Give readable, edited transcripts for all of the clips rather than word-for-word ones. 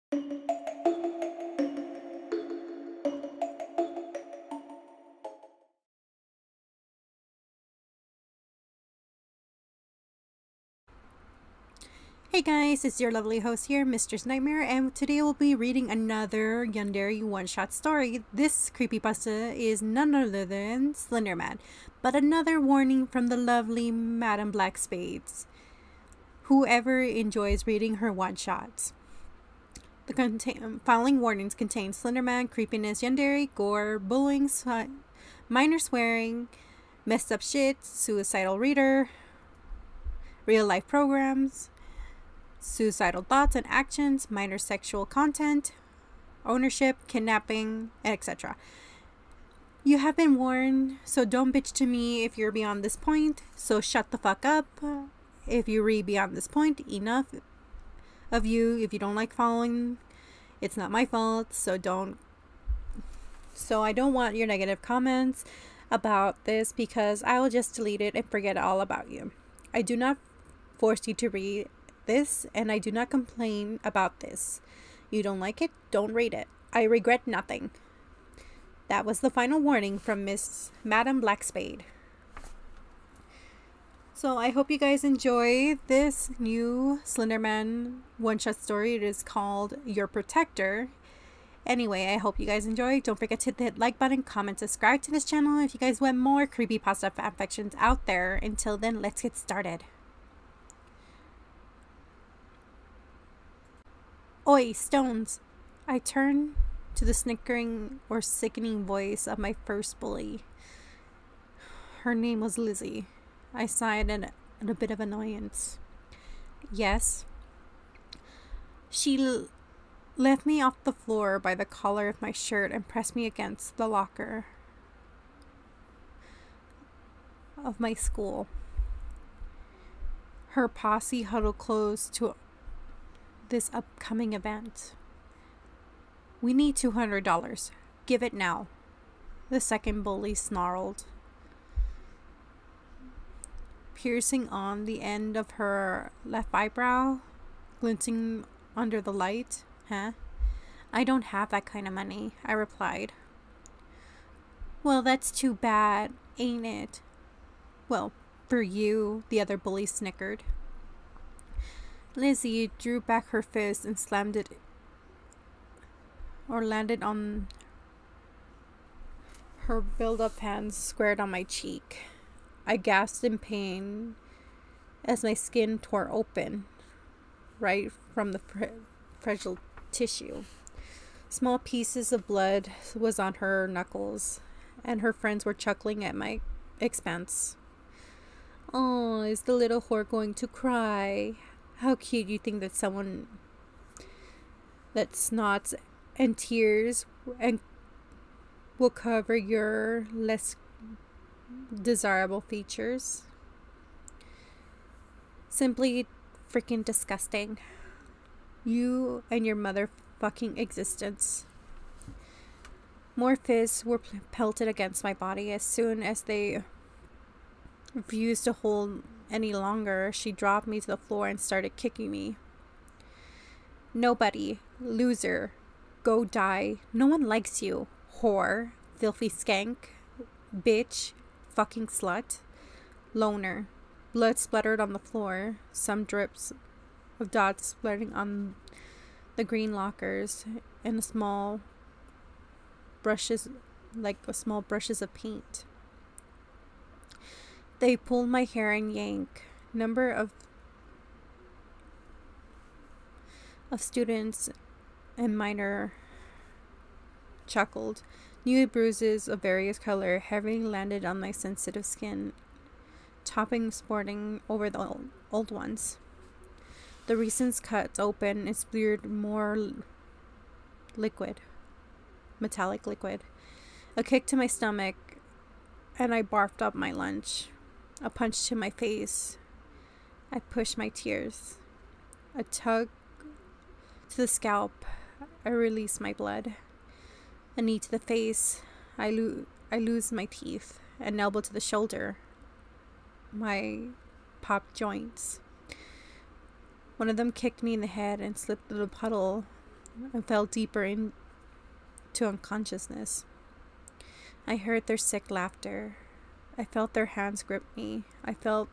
Hey guys, it's your lovely host here, Mistress Nightmare, and today we'll be reading another Yandere one-shot story. This creepypasta is none other than Slender Man, but another warning from the lovely MadameBlackSpades. Whoever enjoys reading her one-shots. The following warnings contain Slender Man, creepiness, yandere, gore, bullying, minor swearing, messed up shit, suicidal reader, real-life programs, suicidal thoughts and actions, minor sexual content, ownership, kidnapping, etc. You have been warned, so don't bitch to me if you're beyond this point, so shut the fuck up. If you read beyond this point, enough of you. If you don't like following, it's not my fault, so I don't want your negative comments about this because I will just delete it and forget all about you. I do not force you to read this, and I do not complain about this. You don't like it, don't read it. I regret nothing. That was the final warning from Miss MadameBlackSpade. So I hope you guys enjoy this new Slenderman one-shot story. It is called Your Protector. Anyway, I hope you guys enjoy. Don't forget to hit the like button, comment, subscribe to this channel if you guys want more creepypasta fanfictions out there. Until then, let's get started. Oi, Stones! I turn to the snickering or sickening voice of my first bully. Her name was Lizzie. I sighed in a bit of annoyance. Yes. She left me off the floor by the collar of my shirt and pressed me against the locker of my school. Her posse huddled close to this upcoming event. We need $200. Give it now. The second bully snarled, piercing on the end of her left eyebrow, glinting under the light. Huh? I don't have that kind of money, I replied. Well, that's too bad, ain't it? Well, for you, the other bully snickered. Lizzie drew back her fist and slammed it or landed on her build-up hands squared on my cheek. I gasped in pain as my skin tore open right from the fragile tissue. Small pieces of blood was on her knuckles, and her friends were chuckling at my expense. Oh, is the little whore going to cry? How cute you think that someone that snots and tears and will cover your less desirable features. Simply freaking disgusting. You and your motherfucking existence. More fists were pelted against my body. As soon as they refused to hold any longer, she dropped me to the floor and started kicking me. Nobody, loser, go die. No one likes you, whore, filthy skank, bitch, fucking slut, loner. Blood splattered on the floor, some drips of dots splattering on the green lockers and small brushes of paint. They pulled my hair and yank. Number of students and minor chuckled. New bruises of various color having landed on my sensitive skin, topping sporting over the old ones. The recent cuts open and spewed more metallic liquid. A kick to my stomach, and I barfed up my lunch. A punch to my face. I pushed my tears. A tug to the scalp. I released my blood. A knee to the face. I lose my teeth. An elbow to the shoulder. My popped joints. One of them kicked me in the head and slipped through the puddle and fell deeper into unconsciousness. I heard their sick laughter. I felt their hands grip me. I felt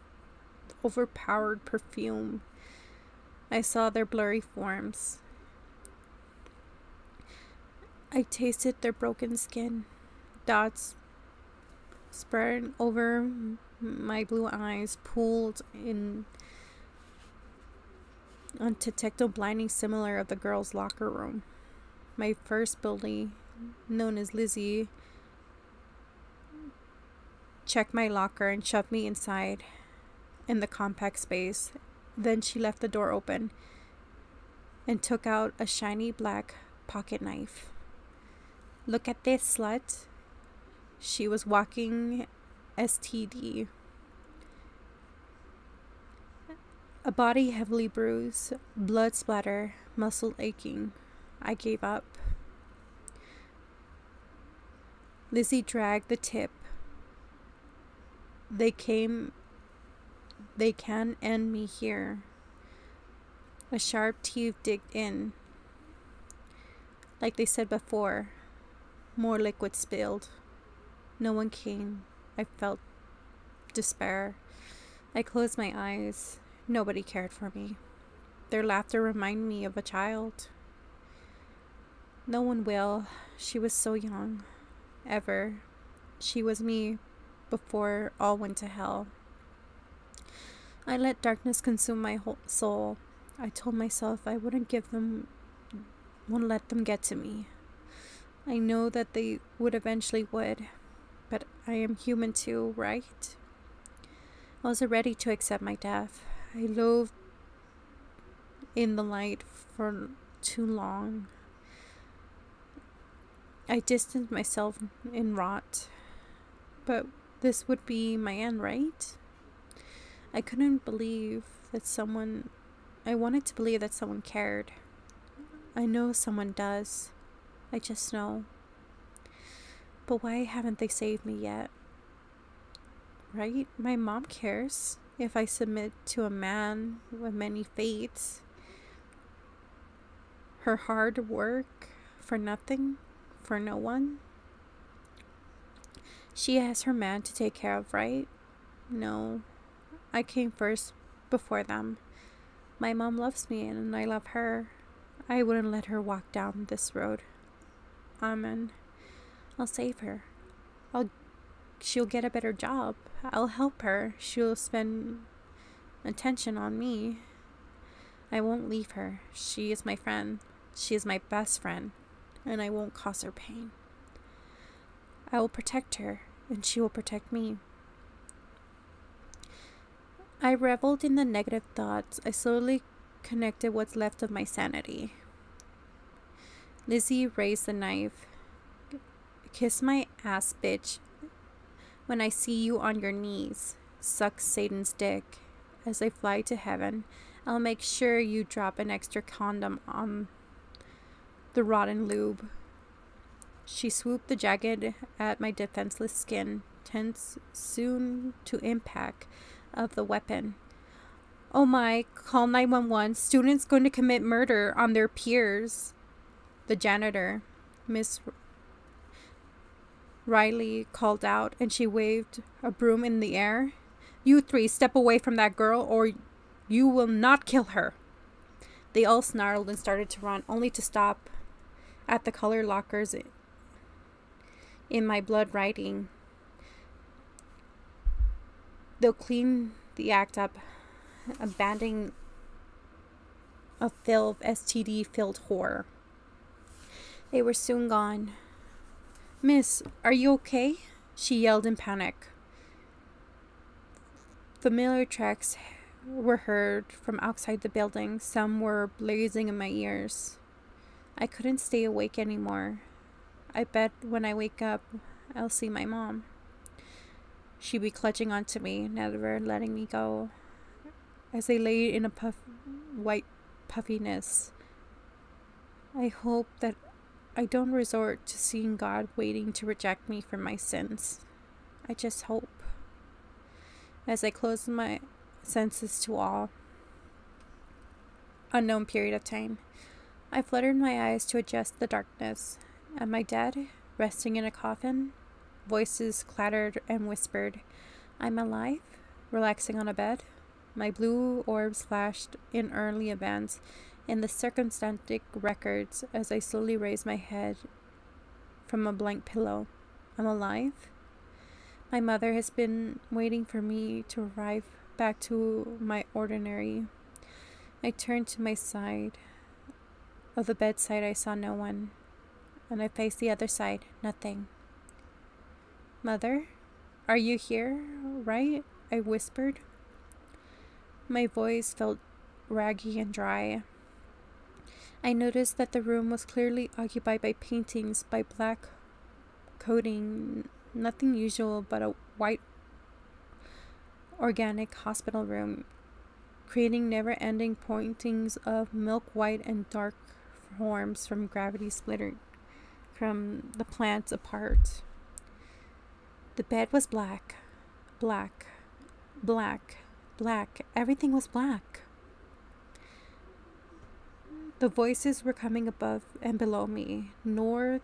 overpowered perfume. I saw their blurry forms. I tasted their broken skin. Dots spread over my blue eyes, pulled in onto tactile blinding similar of the girls' locker room. My first bully, known as Lizzie, checked my locker and shoved me inside in the compact space. Then she left the door open and took out a shiny black pocket knife. "Look at this, slut." She was walking STD. A body heavily bruised, blood splatter, muscle aching. I gave up. Lizzie dragged the tip. They can end me here. A sharp teeth digged in. Like they said before, more liquid spilled. No one came. I felt despair. I closed my eyes. Nobody cared for me. Their laughter reminded me of a child. No one will. She was so young. Ever. She was me before all went to hell. I let darkness consume my whole soul. I told myself I wouldn't let them get to me. I know that they would eventually would, but I am human too, right? I wasn't ready to accept my death. I loathed in the light for too long. I distanced myself in rot. But this would be my end, right? I couldn't believe that someone... I wanted to believe that someone cared. I know someone does. I just know. But why haven't they saved me yet? Right? My mom cares if I submit to a man with many fates. Her hard work for nothing, for no one. She has her man to take care of, right? No. I came first before them. My mom loves me and I love her. I wouldn't let her walk down this road. Amen. I'll save her. She'll get a better job. I'll help her. She'll spend attention on me. I won't leave her. She is my friend. She is my best friend. And I won't cause her pain. I will protect her, and she will protect me. I reveled in the negative thoughts. I slowly connected what's left of my sanity. Lizzie raised the knife. "Kiss my ass, bitch. When I see you on your knees, suck Satan's dick. As I fly to heaven, I'll make sure you drop an extra condom on the rotten lube." She swooped the jagged at my defenseless skin, tense soon to impact of the weapon. "Oh my, call 911. Students going to commit murder on their peers." The janitor, Miss Riley, called out, and she waved a broom in the air. "You three, step away from that girl or you will not kill her." They all snarled and started to run, only to stop at the color lockers in my blood writing. They'll clean the act up, abandoning a filth STD-filled horror. They were soon gone. "Miss, are you okay?" she yelled in panic. Familiar tracks were heard from outside the building. Some were blazing in my ears. I couldn't stay awake anymore. I bet when I wake up, I'll see my mom. She'd be clutching onto me, never letting me go. As I lay in a white puffiness, I hope that I don't resort to seeing God waiting to reject me for my sins. I just hope. As I closed my senses to all unknown period of time, I fluttered my eyes to adjust the darkness. Am I dead? Resting in a coffin? Voices clattered and whispered. I'm alive? Relaxing on a bed? My blue orbs flashed in early advance in the circumstantic records as I slowly raised my head from a blank pillow. I'm alive? My mother has been waiting for me to arrive back to my ordinary. I turned to my side. Of the bedside I saw no one, and I faced the other side, nothing. Mother, are you here, right? I whispered. My voice felt raggy and dry. I noticed that the room was clearly occupied by paintings by black coating, nothing usual but a white organic hospital room, creating never-ending pointings of milk white and dark forms from gravity splittered from the plants apart. The bed was black, black, black, black. Everything was black. The voices were coming above and below me, nor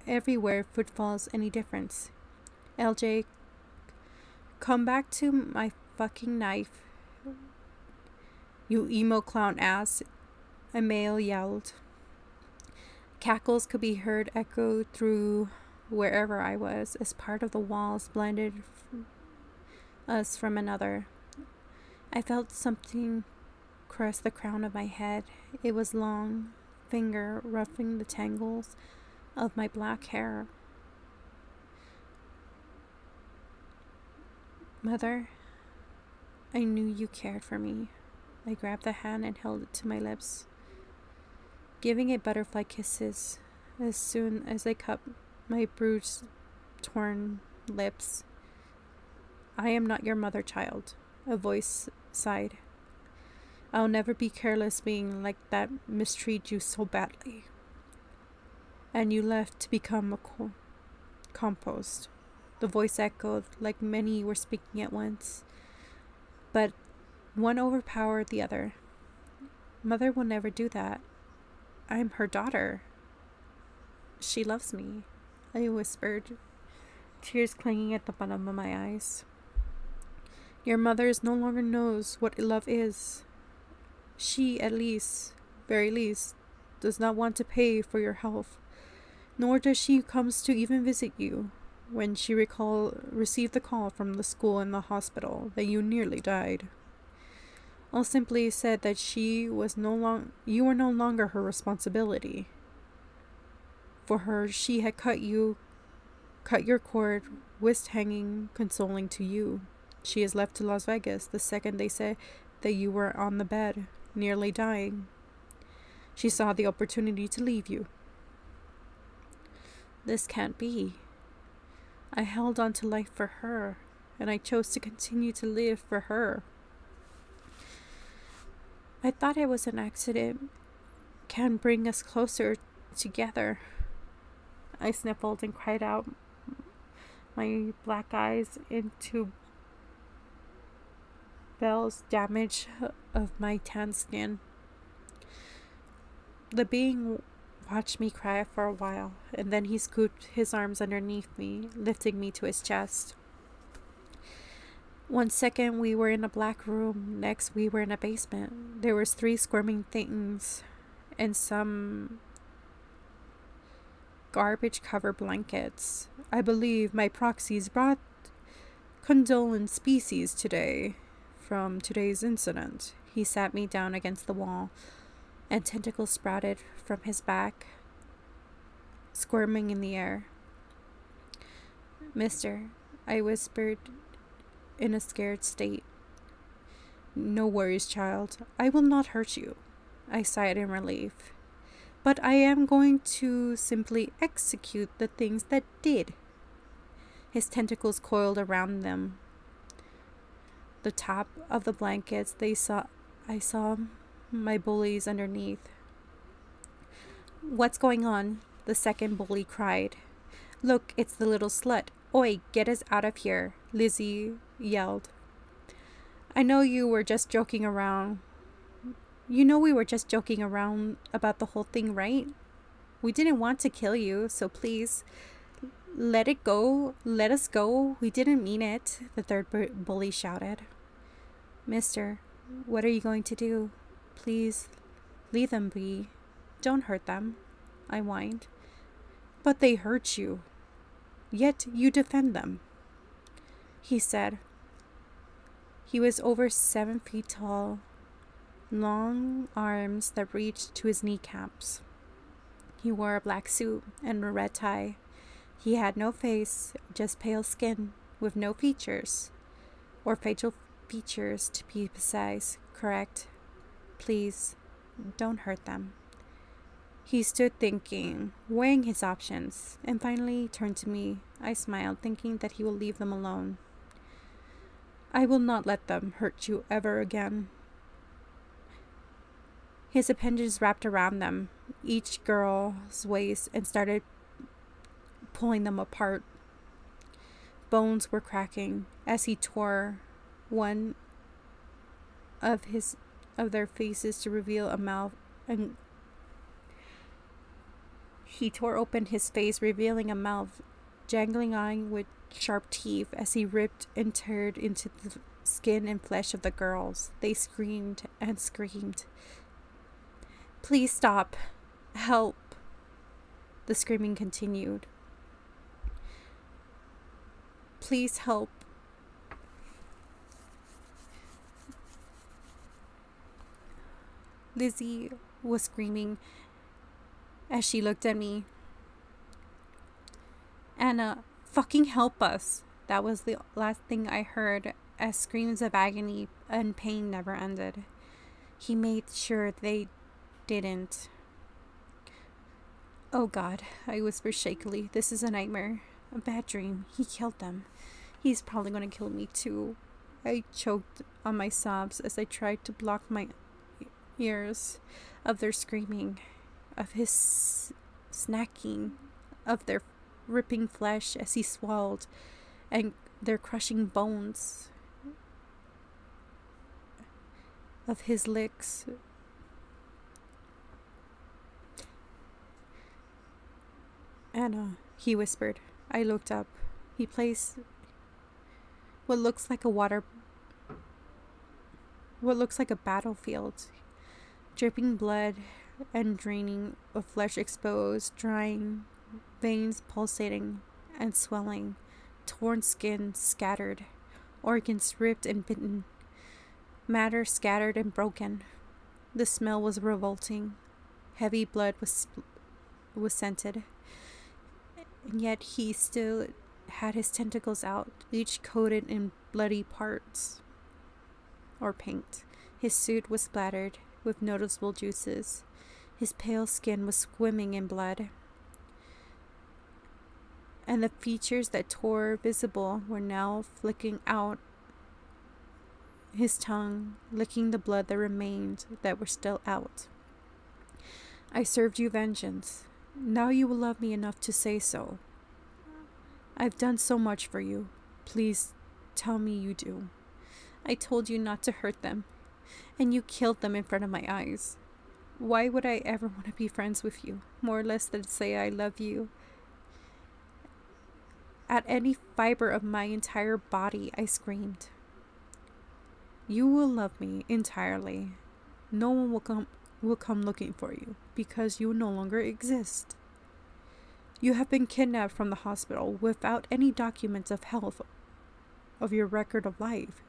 everywhere footfalls any difference. LJ, come back to my fucking knife, you emo clown ass, a male yelled. Cackles could be heard echoed through wherever I was, as part of the walls blended us from another. I felt something cross the crown of my head. It was long, finger roughing the tangles of my black hair. Mother, I knew you cared for me. I grabbed the hand and held it to my lips, giving it butterfly kisses as soon as I cupped my bruised, torn lips. I am not your mother, child, a voice sighed. I'll never be careless being like that mistreat you so badly. And you left to become a compost. The voice echoed like many were speaking at once, but one overpowered the other. Mother will never do that. I'm her daughter. She loves me, I whispered, tears clinging at the bottom of my eyes. Your mother no longer knows what love is. She, at least, very least, does not want to pay for your health, nor does she comes to even visit you. When she received the call from the school and the hospital that you nearly died, all simply said that you were no longer her responsibility. For her, she had cut your cord, whisked hanging, consoling to you. She is left to Las Vegas the second they said that you were on the bed, nearly dying. She saw the opportunity to leave you. This can't be. I held on to life for her, and I chose to continue to live for her. I thought it was an accident can bring us closer together. I sniffled and cried out, my black eyes into Belle's damage of my tan skin. The being watched me cry for a while, and then he scooped his arms underneath me, lifting me to his chest. 1 second we were in a black room, next we were in a basement. There was 3 squirming things and some garbage-covered blankets. I believe my proxies brought condolence species today from today's incident. He sat me down against the wall, and tentacles sprouted from his back, squirming in the air. Mister, I whispered in a scared state. No worries, child. I will not hurt you. I sighed in relief. But I am going to simply execute the things that did. His tentacles coiled around them. The top of the blankets, I saw my bullies underneath. What's going on? The second bully cried. Look, it's the little slut. Oi, get us out of here, Lizzie yelled. I know you were just joking around, You know we were just joking around about the whole thing, right? We didn't want to kill you, so please, let it go. Let us go. We didn't mean it, the third bully shouted. Mister, what are you going to do? Please, leave them be. Don't hurt them, I whined. But they hurt you. Yet you defend them, he said. He was over 7 feet tall, long arms that reached to his kneecaps. He wore a black suit and a red tie. He had no face, just pale skin, with no features, or facial features to be precise, correct. Please, don't hurt them. He stood thinking, weighing his options, and finally turned to me. I smiled, thinking that he will leave them alone. I will not let them hurt you ever again. His appendages wrapped around them, each girl's waist, and started pulling them apart. Bones were cracking as he tore one of their faces to reveal a mouth, and he tore open his face, revealing a mouth, jangling on with sharp teeth as he ripped and teared into the skin and flesh of the girls. They screamed and screamed. Please stop. Help. The screaming continued. Please help. Lizzie was screaming as she looked at me. Anna, fucking help us. That was the last thing I heard as screams of agony and pain never ended. He made sure they didn't. Oh God, I whispered shakily. This is a nightmare. A bad dream. He killed them. He's probably going to kill me too. I choked on my sobs as I tried to block my ears of their screaming, of his snacking, of their ripping flesh as he swallowed, and their crushing bones, of his licks. Anna, he whispered. I looked up. He placed what looks like a battlefield, dripping blood and draining of flesh exposed, drying, veins pulsating and swelling, torn skin scattered, organs ripped and bitten, matter scattered and broken. The smell was revolting. Heavy blood was scented, and yet he still had his tentacles out, each coated in bloody parts or paint. His suit was splattered with noticeable juices. His pale skin was swimming in blood, and the features that tore visible were now flicking out, his tongue licking the blood that remained that were still out. I served you vengeance. Now you will love me enough to say so. I've done so much for you. Please tell me you do. I told you not to hurt them, and you killed them in front of my eyes. Why would I ever want to be friends with you, more or less than say I love you? At any fiber of my entire body, I screamed. You will love me entirely. No one will come looking for you, because you no longer exist. You have been kidnapped from the hospital without any documents of health, of your record of life.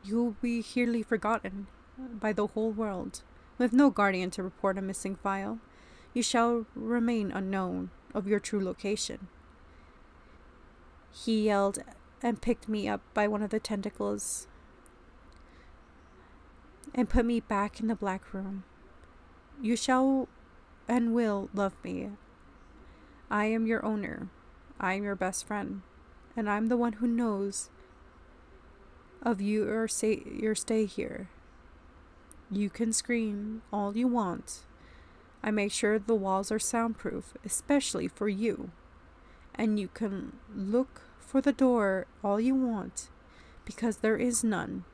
You will be herely forgotten by the whole world, with no guardian to report a missing file. You shall remain unknown of your true location. He yelled and picked me up by one of the tentacles and put me back in the black room. You shall and will love me. I am your owner. I am your best friend. And I'm the one who knows of your stay here. You can scream all you want. I make sure the walls are soundproof, especially for you. And you can look for the door all you want, because there is none.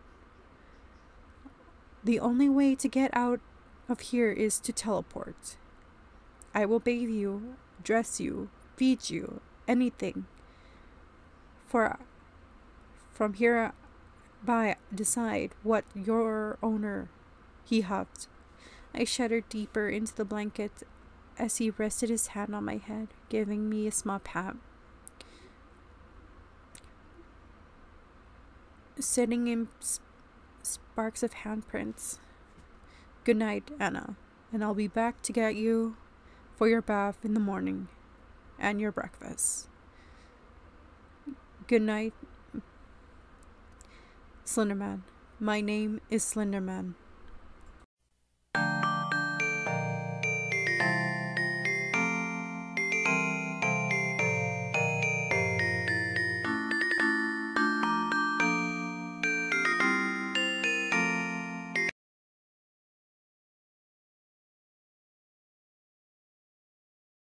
The only way to get out of here is to teleport. I will bathe you, dress you, feed you, anything. For from here by decide what your owner he huffed. I shuddered deeper into the blanket as he rested his hand on my head, giving me a small pat. Sitting in sparks of handprints. Good night, Anna, and I'll be back to get you for your bath in the morning and your breakfast. Good night, Slenderman. My name is Slenderman.